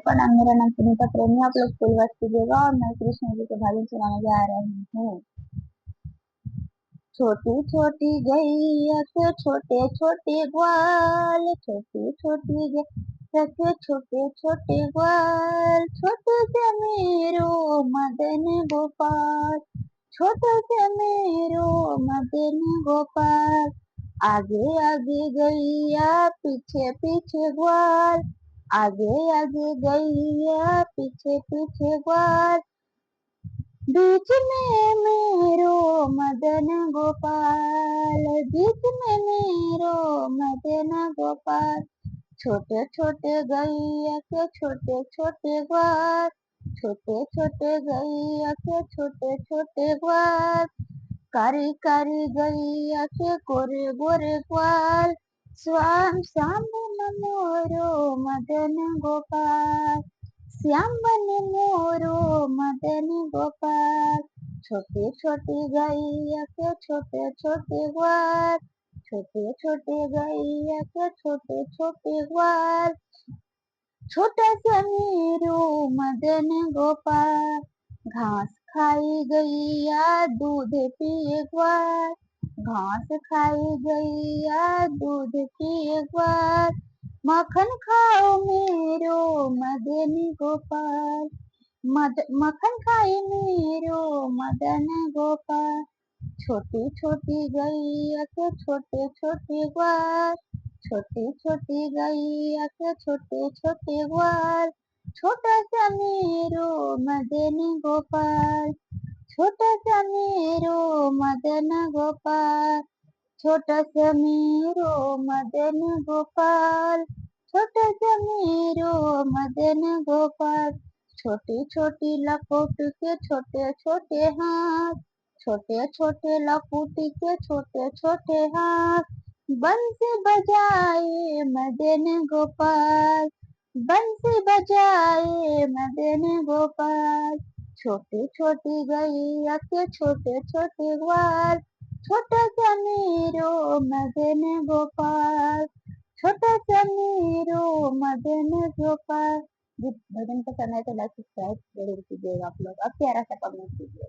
प्रणाम। मेरा नाम सुनीता प्रेमी। आप लोग फुल वक्त कीजिएगा और मैं कृष्ण जी के भजन सुनाने जा रही हूँ। छोटी छोटी गैया के छोटे छोटे ग्वाल, छोटी छोटी गैया के छोटे छोटे ग्वाल, छोटे से मेरो मदन गोपाल, छोटे से मेरो मदन गोपाल। आगे आगे गैया पीछे पीछे ग्वाल, आगे आगे गैया पीछे पीछे ग्वाल, बीच में मेरो मदन गोपाल, बीच में मेरो मदन गोपाल। छोटे छोटे गैया के छोटे छोटे ग्वाल, छोटे छोटे गैया के छोटे छोटे ग्वाल, कारी कारी गैया के गोरे गोरे ग्वाल। श्याम श्याम मोरो मदन गोपाल, श्याम बन मोरो मदन गोपाल। छोटे छोटे गैया के छोटे छोटे ग्वाल, छोटे छोटे गैया के छोटे छोटे ग्वाल, छोटा सा मेरो मदन गोपाल। घास खाई गैया दूध पिए ग्वाल, घास खाई गैया दूध पिए ग्वाल। मक्खन खाओ मेरो मदन गोपाल, मक्खन खाए मेरो मदन गोपाल। छोटी छोटी गैया के छोटे छोटे ग्वाल, छोटी छोटी गैया के छोटे छोटे ग्वाल, छोटा सा मेरो मदन गोपाल, छोटा सा मेरो मदन गोपाल, छोटा सा मेरो मदन गोपाल, छोटा सा मेरो मदन गोपाल। छोटी छोटी लकोट के छोटे छोटे हाथ, छोटे छोटे लकोट के छोटे छोटे हाथ, बंसी बजाए मदन गोपाल, बंसी बजाए मदन गोपाल। छोटी छोटी गैया के छोटे छोटे ग्वाल, छोटा सा मेरो मदन गोपाल, छोटा सा मेरो मदन गोपाल। भजन पसंद है तो लाइक सब्सक्राइब जरूर कीजिएगा आप लोग। अब प्यारा सा कमेंट कीजिए।